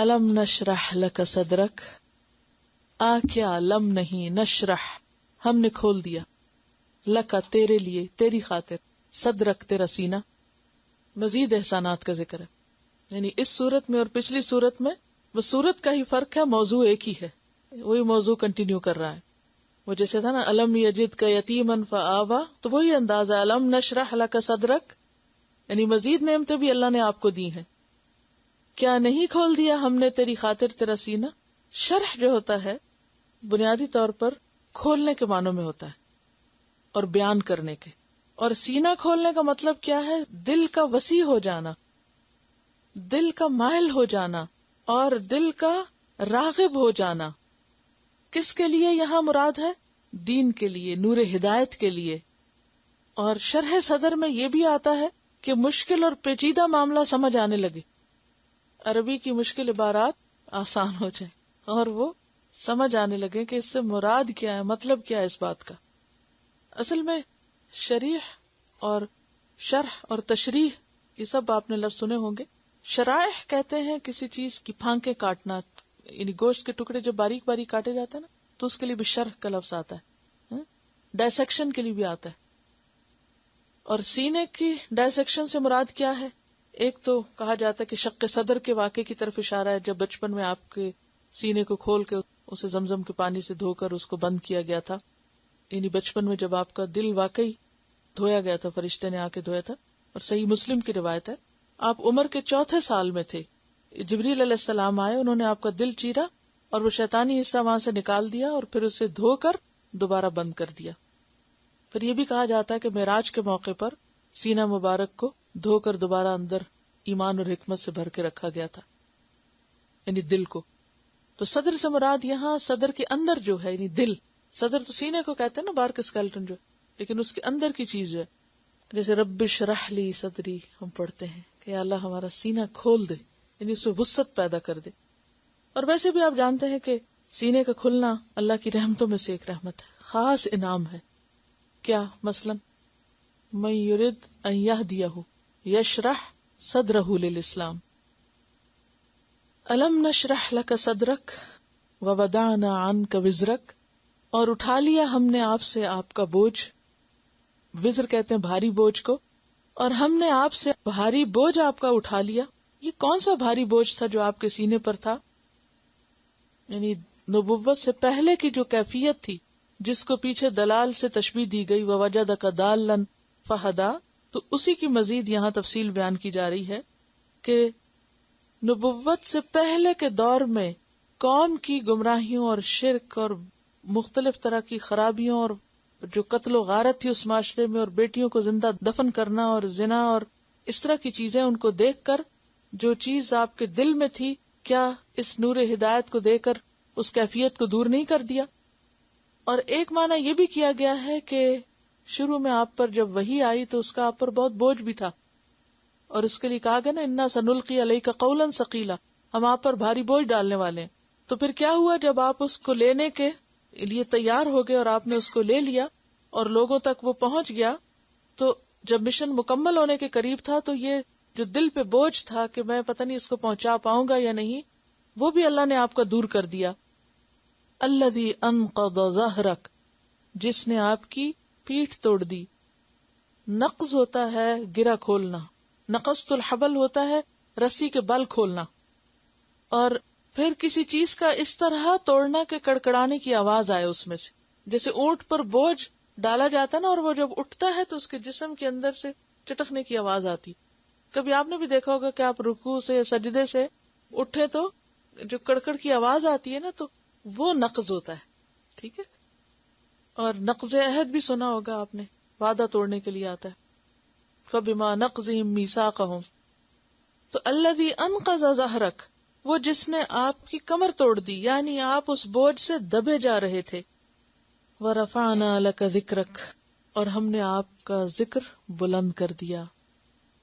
الم نشرح لک صدرک، کیا لم نہیں، نشرح ہم نے کھول دیا، لک تیرے لیے، تیری خاطر، صدرک تیرا سینہ. مزید احسانات کا ذکر ہے، یعنی اس صورت میں اور پچھلی صورت میں وہ صورت کا ہی فرق ہے، موضوع ایک ہی ہے، وہی موضوع کنٹینیو کر رہا ہے. وہ جیسے تھا نا الم یجدک یتیما فآویٰ، تو وہی انداز ہے الم نشرح لک صدرک، یعنی مزید نعمتیں بھی اللہ نے آپ کو دی ہیں. کیا نہیں کھول دیا ہم نے تیری خاطر تیرا سینہ. شرح جو ہوتا ہے بنیادی طور پر کھولنے کے معنوں میں ہوتا ہے اور بیان کرنے کے، اور سینہ کھولنے کا مطلب کیا ہے؟ دل کا وسیع ہو جانا، دل کا مائل ہو جانا اور دل کا راغب ہو جانا. کس کے لیے یہاں مراد ہے؟ دین کے لیے، نور ہدایت کے لیے. اور شرح صدر میں یہ بھی آتا ہے کہ مشکل اور پیچیدہ معاملہ سمجھ آنے لگے، عربی کی مشکل عبارات آسان ہو جائے اور وہ سمجھ آنے لگے کہ اس سے مراد کیا ہے، مطلب کیا ہے اس بات کا. اصل میں شریح اور شرح اور تشریح یہ سب آپ نے لفظ سنے ہوں گے. شرائح کہتے ہیں کسی چیز کی پھانکیں کاٹنا، یعنی گوشت کے ٹکڑے جب باریک باریک کاٹے جاتے ہیں نا تو اس کے لیے بھی شرح کا لفظ آتا ہے، ڈائسیکشن کے لیے بھی آتا ہے. اور سینے کی ڈائسیکشن سے مراد کیا ہے؟ ایک تو کہا جاتا ہے کہ شق صدر کے واقعے کی طرف اشارہ ہے، جب بچپن میں آپ کے سینے کو کھول کے اسے زمزم کے پانی سے دھو کر اس کو بند کیا گیا تھا، یعنی بچپن میں جب آپ کا دل واقعی دھویا گیا تھا، فرشتے نے آ کے دھویا تھا. اور صحیح مسلم کی روایت ہے آپ عمر کے 4 سال میں تھے، جبریل علیہ السلام آئے، انہوں نے آپ کا دل چیرا اور وہ شیطانی حصہ وہاں سے نکال دیا اور پھر اسے دھو کر دوبارہ بند کر دیا. پھر یہ بھی کہا جاتا ہے کہ معراج کے موقع پر سینہ مبارک کو دھو کر دوبارہ اندر ایمان اور حکمت سے بھر کے رکھا گیا تھا، یعنی دل کو. تو صدر سے مراد یہاں صدر کے اندر جو ہے، یعنی دل. صدر تو سینے کو کہتے ہیں نا، باہر کا اسکیلٹن جو، لیکن اس کے اندر کی چیز جو ہے. جیسے رب اشرح لی صدری ہم پڑھتے ہیں کہ اللہ ہمارا سینہ کھول دے، یعنی اس میں وسعت پیدا کر دے. اور ویسے بھی آپ جانتے ہیں کہ سینے کا کھلنا اللہ کی رحمتوں میں سے ایک رحمت ہے، خاص انعام ہے. کیا؟ مثلا من یرد ان یہدیہ یشرح صدرہ للاسلام. الم نشرح لک صدرک ووضعنا عنک وزرک، اور اٹھا لیا ہم نے آپ سے آپ کا بوجھ. وزر کہتے ہیں بھاری بوجھ کو، اور ہم نے آپ سے بھاری بوجھ آپ کا اٹھا لیا. یہ کون سا بھاری بوجھ تھا جو آپ کے سینے پر تھا؟ یعنی نبوت سے پہلے کی جو کیفیت تھی جس کو پیچھے دلال سے تشبیہ دی گئی، ووجدک ضالا فہدی، تو اسی کی مزید یہاں تفصیل بیان کی جا رہی ہے کہ نبوت سے پہلے کے دور میں قوم کی گمراہیوں اور شرک اور مختلف طرح کی خرابیوں اور جو قتل و غارت تھی اس معاشرے میں، اور بیٹیوں کو زندہ دفن کرنا اور زنا اور اس طرح کی چیزیں، ان کو دیکھ کر جو چیز آپ کے دل میں تھی، کیا اس نور ہدایت کو دے کر اس کیفیت کو دور نہیں کر دیا؟ اور ایک معنی یہ بھی کیا گیا ہے کہ شروع میں آپ پر جب وحی آئی تو اس کا آپ پر بہت بوجھ بھی تھا، اور اس کے لیے کہا گیا نا انا سنلقی علیک قولا ثقیلا، ہم آپ پر بھاری بوجھ ڈالنے والے ہیں. تو پھر کیا ہوا جب آپ اس کو لینے کے لیے تیار ہو گئے اور آپ نے اس کو لے لیا اور لوگوں تک وہ پہنچ گیا، تو جب مشن مکمل ہونے کے قریب تھا تو یہ جو دل پہ بوجھ تھا کہ میں پتہ نہیں اس کو پہنچا پاؤں گا یا نہیں، وہ بھی اللہ نے آپ کا دور کر دیا. الذی انقض ظہرک، جس نے آپ کی پیٹھ توڑ دی. نقض ہوتا ہے گرہ کھولنا، نقضت الحبل ہوتا ہے رسی کے بل کھولنا، اور پھر کسی چیز کا اس طرح توڑنا کہ کڑکڑانے کی آواز آئے اس میں سے. جیسے اونٹ پر بوجھ ڈالا جاتا ہے نا، اور وہ جب اٹھتا ہے تو اس کے جسم کے اندر سے چٹکنے کی آواز آتی. کبھی آپ نے بھی دیکھا ہوگا کہ آپ رکوع سے سجدے سے اٹھے تو جو کڑکڑ کی آواز آتی ہے نا، تو وہ نقض ہوتا ہے. ٹھیک ہے. اور نقض عہد بھی سنا ہوگا آپ نے، وعدہ توڑنے کے لیے آتا ہے. فَبِمَا نَقْضِهِمْ مِيثَاقَهُمْ، تو الذی انقض ظہرک، وہ جس نے آپ کی کمر توڑ دی، یعنی آپ اس بوجھ سے دبے جا رہے تھے. وَرَفَعْنَا لَكَ ذِكْرَكَ، اور ہم نے آپ کا ذکر بلند کر دیا.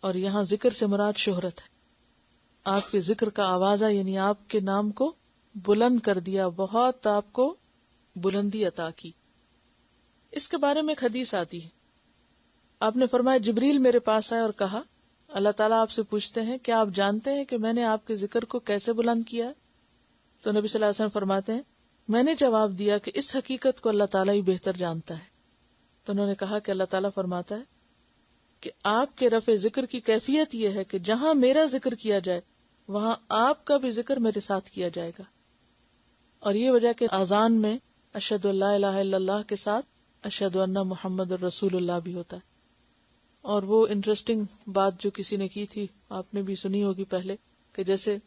اور یہاں ذکر سے مراد شہرت ہے، آپ کے ذکر کا آوازہ، یعنی آپ کے نام کو بلند کر دیا، بہت آپ کو بلندی عطا کی. اس کے بارے میں ایک حدیث آتی ہے، آپ نے فرمایا جبریل میرے پاس آئے اور کہا اللہ تعالیٰ آپ سے پوچھتے ہیں کہ آپ جانتے ہیں کہ میں نے آپ کے ذکر کو کیسے بلند کیا؟ تو نبی صلی اللہ علیہ وسلم فرماتے ہیں میں نے جواب دیا کہ اس حقیقت کو اللہ تعالیٰ ہی بہتر جانتا ہے. تو انہوں نے کہا کہ اللہ تعالیٰ فرماتا ہے کہ آپ کے رفع ذکر کی کیفیت یہ ہے کہ جہاں میرا ذکر کیا جائے وہاں آپ کا بھی ذکر میرے ساتھ کیا جائے گا. اور یہ وجہ کہ اذان میں اشہد ان لا الہ الا اللہ کے ساتھ اشہد ان محمد الرسول اللہ بھی ہوتا ہے. اور وہ انٹرسٹنگ بات جو کسی نے کی تھی آپ نے بھی سنی ہوگی پہلے کہ جیسے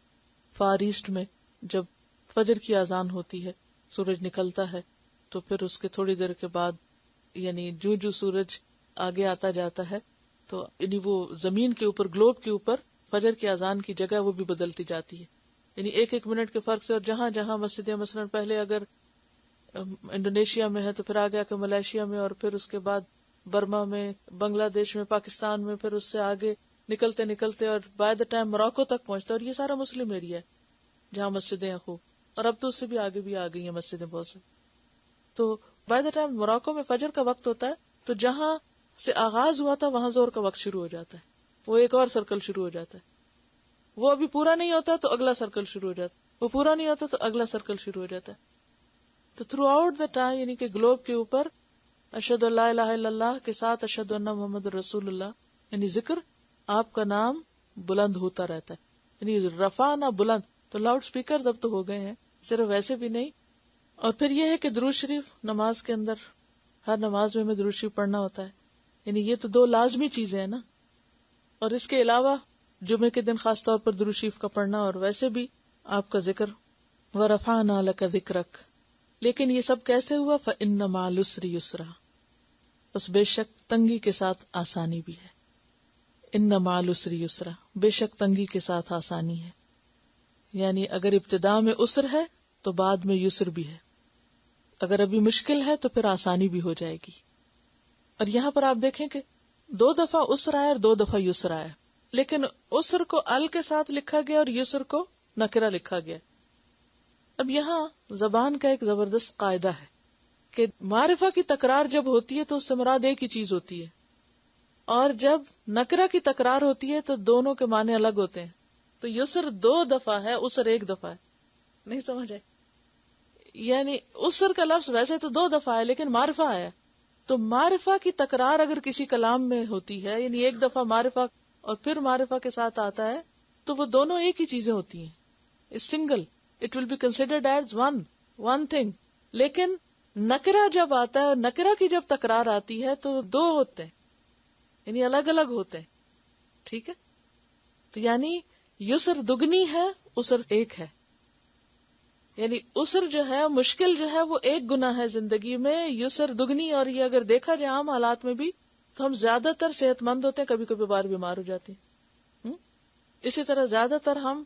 فار ایسٹ میں جب فجر کی اذان ہوتی ہے سورج نکلتا ہے تو پھر اس کے تھوڑی دیر کے بعد یعنی جو سورج آگے آتا جاتا ہے تو یعنی وہ زمین کے اوپر گلوب کے اوپر فجر کی اذان کی جگہ وہ بھی بدلتی جاتی ہے. یعنی ایک منٹ کے فرق سے. اور جہاں جہاں مسجدیں مثلا پہلے اگر انڈونیشیا میں ہے تو پھر آگے آ کے ملائیشیا میں اور پھر اس کے بعد برما میں, بنگلہ دیش میں, پاکستان میں, پھر اس سے آگے نکلتے نکلتے اور بائی دا ٹائم موراکو تک پہنچتا ہے. اور یہ سارا مسلم ایریا ہے جہاں مسجدیں ہیں خوب, اور اب تو اس سے بھی آگے آ گئی ہیں مسجدیں بہت سے. تو بائی دا ٹائم موراکو میں فجر کا وقت ہوتا ہے تو جہاں سے آغاز ہوا تھا وہاں زور کا وقت شروع ہو جاتا ہے, وہ ایک اور سرکل شروع ہو جاتا ہے. وہ ابھی پورا نہیں ہوتا تو اگلا سرکل شروع ہو جاتا ہے, وہ پورا نہیں ہوتا تو اگلا سرکل شروع ہو جاتا ہے. تو تھرو آؤٹ دا ٹائم یعنی کہ گلوب کے اوپر اشہد ان لا الہ الا اللہ کے ساتھ اشہد ان محمد رسول اللہ یعنی ذکر آپ کا نام بلند ہوتا رہتا ہے. یعنی رفع نہ بلند. تو لاؤڈ سپیکر اب تو ہو گئے ہیں, صرف ویسے بھی نہیں. اور پھر یہ ہے کہ درود شریف نماز کے اندر ہر نماز میں ہمیں درود شریف پڑھنا ہوتا ہے. یعنی یہ تو دو لازمی چیزیں ہیں نا. اور اس کے علاوہ جمعے کے دن خاص طور پر درود شریف کا پڑھنا, اور ویسے بھی آپ کا ذکر وَرَفَعْنَا لَكَ ذِكْرَكَ. لیکن یہ سب کیسے ہوا؟ فَإِنَّ مَعَ الْعُسْرِ يُسْرًا. بس بے شک تنگی کے ساتھ آسانی بھی ہے. ان مع العسر یسرا, بے شک تنگی کے ساتھ آسانی ہے. یعنی اگر ابتدا میں عسر ہے تو بعد میں یسر بھی ہے. اگر ابھی مشکل ہے تو پھر آسانی بھی ہو جائے گی. اور یہاں پر آپ دیکھیں کہ 2 دفعہ عسر آیا اور 2 دفعہ یسر آیا, لیکن عسر کو ال کے ساتھ لکھا گیا اور یسر کو نکرہ لکھا گیا. اب یہاں زبان کا ایک زبردست قاعدہ ہے کہ معرفہ کی تکرار جب ہوتی ہے تو اس سے مراد ایک ہی چیز ہوتی ہے, اور جب نکرہ کی تکرار ہوتی ہے تو دونوں کے معنی الگ ہوتے ہیں. تو یسر 2 دفعہ ہے, عسر 1 دفعہ ہے. نہیں سمجھ آئے؟ یعنی عسر کا لفظ ویسے تو 2 دفعہ ہے لیکن معرفہ آیا. تو معرفہ کی تکرار اگر کسی کلام میں ہوتی ہے, یعنی 1 دفعہ معرفہ اور پھر معرفہ کے ساتھ آتا ہے, تو وہ دونوں ایک ہی چیزیں ہوتی ہیں. Single, it will be considered as one thing. لیکن نکرہ جب آتا ہے, نکرہ کی جب تکرار آتی ہے تو 2 ہوتے ہیں, یعنی الگ الگ ہوتے ہیں. ٹھیک ہے, تو یعنی یسر دگنی ہے, عسر 1 ہے. یعنی عسر جو ہے, مشکل جو ہے وہ 1 گنا ہے زندگی میں, یسر دگنی. اور یہ اگر دیکھا جائے عام حالات میں بھی تو ہم زیادہ تر صحت مند ہوتے ہیں, کبھی کبھی بار بیمار ہو جاتے ہیں. اسی طرح زیادہ تر ہم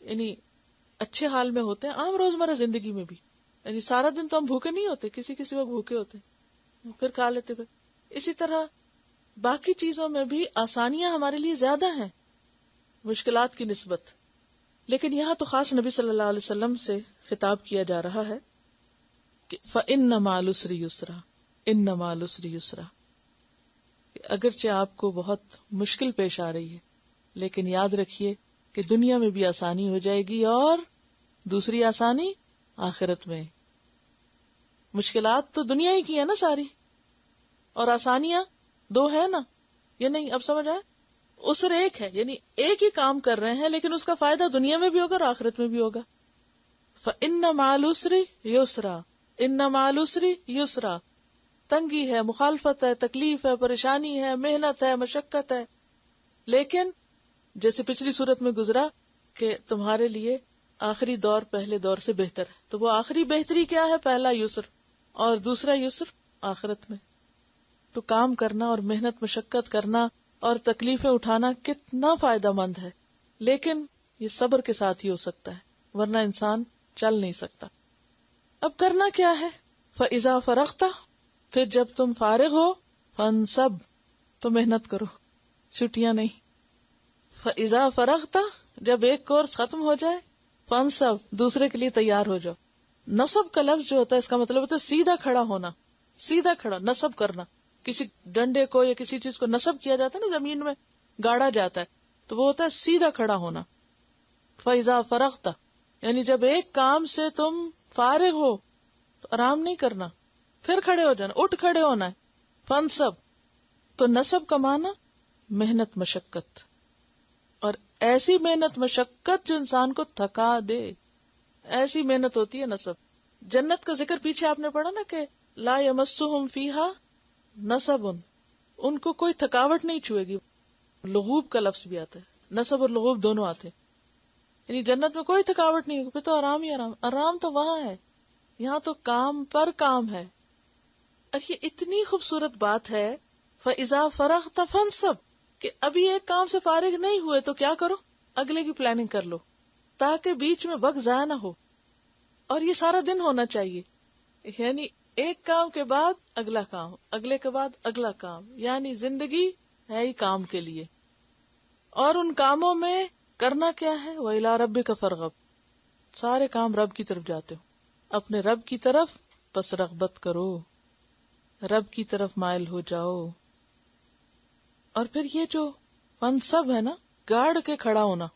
یعنی اچھے حال میں ہوتے ہیں عام روزمرہ زندگی میں بھی. یعنی سارا دن تو ہم بھوکے نہیں ہوتے, کسی وقت بھوکے ہوتے ہیں, پھر کھا لیتے. پھر اسی طرح باقی چیزوں میں بھی آسانیاں ہمارے لیے زیادہ ہیں مشکلات کی نسبت. لیکن یہاں تو خاص نبی صلی اللہ علیہ وسلم سے خطاب کیا جا رہا ہے کہ فَإِنَّ مَعَ الْعُسْرِ يُسْرًا, إِنَّ مَعَ الْعُسْرِ يُسْرًا. اگرچہ آپ کو بہت مشکل پیش آ رہی ہے لیکن یاد رکھیے کہ دنیا میں بھی آسانی ہو جائے گی, اور دوسری آسانی آخرت میں. مشکلات تو دنیا ہی کی ہے نا ساری, اور آسانیاں 2 ہے نا, یہ نہیں؟ اب سمجھ آئے؟ عسر 1 ہے, یعنی ایک ہی کام کر رہے ہیں لیکن اس کا فائدہ دنیا میں بھی ہوگا اور آخرت میں بھی ہوگا. فَإِنَّ مَعَ الْعُسْرِ يُسْرًا, إِنَّ مَعَ الْعُسْرِ يُسْرًا. تنگی ہے, مخالفت ہے, تکلیف ہے, پریشانی ہے, محنت ہے, مشقت ہے, لیکن جیسے پچھلی صورت میں گزرا کہ تمہارے لیے آخری دور پہلے دور سے بہتر ہے. تو وہ آخری بہتری کیا ہے؟ پہلا یسر, اور دوسرا یسر آخرت میں. تو کام کرنا اور محنت مشقت کرنا اور تکلیفیں اٹھانا کتنا فائدہ مند ہے, لیکن یہ صبر کے ساتھ ہی ہو سکتا ہے, ورنہ انسان چل نہیں سکتا. اب کرنا کیا ہے؟ فَإِذَا فَرَغْتَ, پھر جب تم فارغ ہو, فَانْصَبْ, تو محنت کرو, چھٹیاں نہیں. فَإِذَا فَرَغْتَ, جب ایک کورس ختم ہو جائے, فَانْصَبْ, دوسرے کے لیے تیار ہو جاؤ. نصب کا لفظ جو ہوتا ہے اس کا مطلب ہوتا ہے سیدھا کھڑا ہونا, سیدھا کھڑا, نصب کرنا. کسی ڈنڈے کو یا کسی چیز کو نصب کیا جاتا ہے نا زمین میں, گاڑا جاتا ہے، تو وہ ہوتا ہے سیدھا کھڑا ہونا. فَإِذَا فَرَغْتَ یعنی جب ایک کام سے تم فارغ ہو تو آرام نہیں کرنا، پھر کھڑے ہو جانا، اٹھ کھڑے ہونا ہے. فَانْصَبْ تو نصب کا معنی محنت مشقت، اور ایسی محنت مشقت جو انسان کو تھکا دے، ایسی محنت ہوتی ہے نصب. جنت کا ذکر پیچھے آپ نے پڑھا نا کہ لا یمسہم فیہا نصب، ان کو کوئی تھکاوٹ نہیں چھوئے گی. لغوب کا لفظ بھی آتا ہے، نصب اور لغوب دونوں آتے ہیں، یعنی جنت میں کوئی تھکاوٹ نہیں ہوگی، پھر تو آرام ہی آرام. آرام تو وہاں ہے، یہاں تو کام پر کام ہے. اور یہ اتنی خوبصورت بات ہے فَإِذَا فَرَغْتَ فَانْصَبْ کہ ابھی ایک کام سے فارغ نہیں ہوئے تو کیا کرو، اگلے کی پلاننگ کر لو تاکہ بیچ میں وقت ضائع نہ ہو. اور یہ سارا دن ہونا چاہیے، یعنی ایک کام کے بعد اگلا کام، اگلے کے بعد اگلا کام، یعنی زندگی ہے ہی کام کے لیے. اور ان کاموں میں کرنا کیا ہے، وَإِلَىٰ رَبِّكَ فَارْغَب، سارے کام رب کی طرف جاتے ہو، اپنے رب کی طرف بس رغبت کرو، رب کی طرف مائل ہو جاؤ. اور پھر یہ جو فنصب ہے نا، گاڑ کے کھڑا ہونا،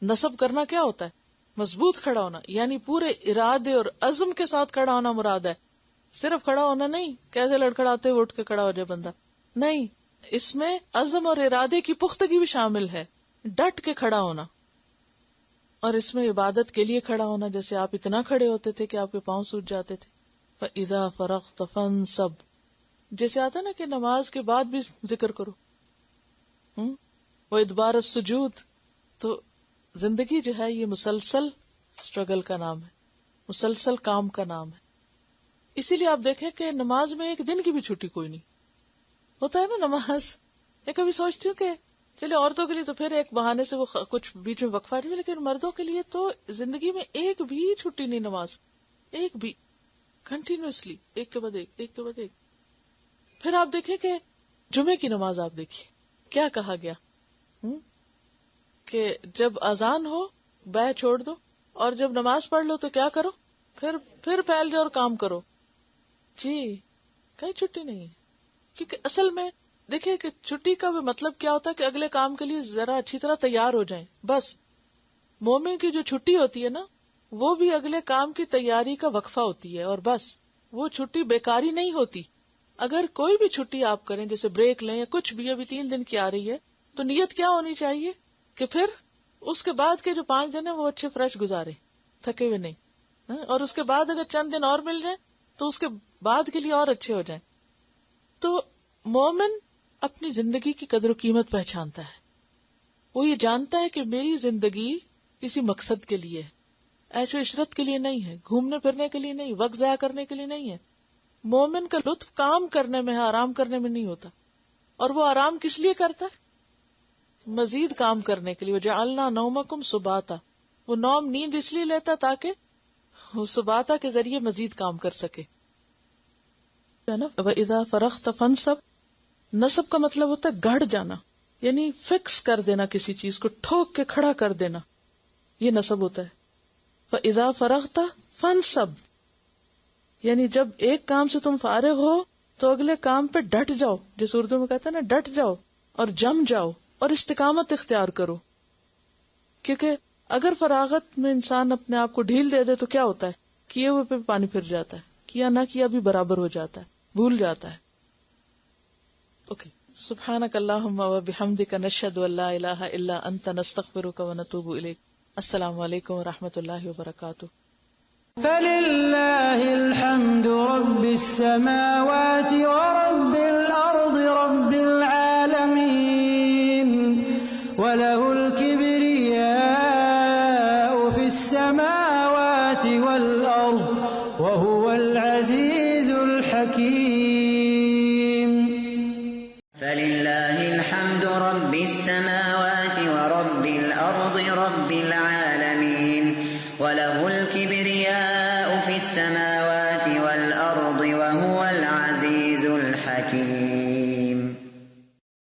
نصب کرنا کیا ہوتا ہے، مضبوط کھڑا ہونا، یعنی پورے ارادے اور عزم کے ساتھ کھڑا ہونا مراد ہے. صرف کھڑا ہونا نہیں، کیسے لڑکھڑاتے ہوئے اٹھ کے کھڑا ہو جائے بندہ، نہیں، اس میں عزم اور ارادے کی پختگی بھی شامل ہے، ڈٹ کے کھڑا ہونا. اور اس میں عبادت کے لیے کھڑا ہونا، جیسے آپ اتنا کھڑے ہوتے تھے کہ آپ کے پاؤں سوج جاتے تھے. فَإِذَا فَرَغْتَ فَانْصَبْ جیسے آتا نا کہ نماز کے بعد بھی ذکر کرو، وَإِدْبَارَ السُّجُودِ. تو زندگی جو ہے یہ مسلسل اسٹرگل کا نام ہے، مسلسل کام کا نام ہے. اسی لیے آپ دیکھیں کہ نماز میں ایک دن کی بھی چھٹی کوئی نہیں ہوتا ہے نا. نماز میں کبھی سوچتی ہوں کہ چلے عورتوں کے لیے تو پھر ایک بہانے سے وہ کچھ بیچ میں وقفہ رہی ہے، لیکن مردوں کے لیے تو زندگی میں ایک بھی چھٹی نہیں، نماز ایک بھی، کنٹینیوسلی ایک کے بعد ایک، ایک کے بعد ایک. پھر آپ دیکھیں کہ جمعے کی نماز آپ دیکھیے کیا کہا گیا کہ جب اذان ہو بیع چھوڑ دو، اور جب نماز پڑھ لو تو کیا کرو، پھر پھیل جاؤ اور کام کرو. جی کہیں چھٹی نہیں، کیونکہ اصل میں دیکھیں کہ چھٹی کا بھی مطلب کیا ہوتا ہے کہ اگلے کام کے لیے ذرا اچھی طرح تیار ہو جائیں. بس مومن کی جو چھٹی ہوتی ہے نا، وہ بھی اگلے کام کی تیاری کا وقفہ ہوتی ہے، اور بس وہ چھٹی بیکاری نہیں ہوتی. اگر کوئی بھی چھٹی آپ کریں، جیسے بریک لیں یا کچھ بھی، ابھی 3 دن کی آ رہی ہے، تو نیت کیا ہونی چاہیے کہ پھر اس کے بعد کے جو 5 دن ہیں وہ اچھے فریش گزارے، تھکے ہوئے نہیں. اور اس کے بعد اگر چند دن اور مل جائیں تو اس کے بعد کے لیے اور اچھے ہو جائیں. تو مومن اپنی زندگی کی قدر و قیمت پہچانتا ہے. وہ یہ جانتا ہے کہ میری زندگی کسی مقصد کے لیے ہے، عیش و عشرت کے لیے نہیں ہے، گھومنے پھرنے کے لیے نہیں، وقت ضائع کرنے کے لیے نہیں ہے. مومن کا لطف کام کرنے میں ہے، آرام کرنے میں نہیں ہوتا. اور وہ آرام کس لیے کرتا ہے، مزید کام کرنے کے لیے. وَجَعَلْنَا نَوْمَكُمْ سُبَاتًا، وہ نوم نیند اس لیے لیتا تاکہ وہ سباتا کے ذریعے مزید کام کر سکے. وَإِذَا فَرَغْتَ فَانْصَبْ نصب کا مطلب ہوتا ہے گڑ جانا، یعنی فکس کر دینا، کسی چیز کو ٹھوک کے کھڑا کر دینا، یہ نصب ہوتا ہے. فَإِذَا فَرَغْتَ فَانْصَبْ یعنی جب ایک کام سے تم فارغ ہو تو اگلے کام پہ ڈٹ جاؤ، جیسے اردو میں کہتے ہیں نا، ڈٹ جاؤ اور جم جاؤ اور استقامت اختیار کرو. کیونکہ اگر فراغت میں انسان اپنے آپ کو ڈھیل دے دے تو کیا ہوتا ہے، کیے ہوئے پہ پانی پھر جاتا ہے، کیا نہ کیا بھی برابر ہو جاتا ہے، بھول جاتا ہے. اوکے، سبحانک اللہم و بحمدک نشہد ان لا الہ الا انت نستغفرک و نتوب الیک. السلام علیکم و رحمۃ اللہ وبرکاتہ. فللہ الحمد رب السماوات ورب الارض رب العالمین وله الكبریاء فی السماوات والارض وهو العزیز الحکیم. فللہ الحمد رب السماوات ورب الارض رب العالمین وله الكبرياء في السماوات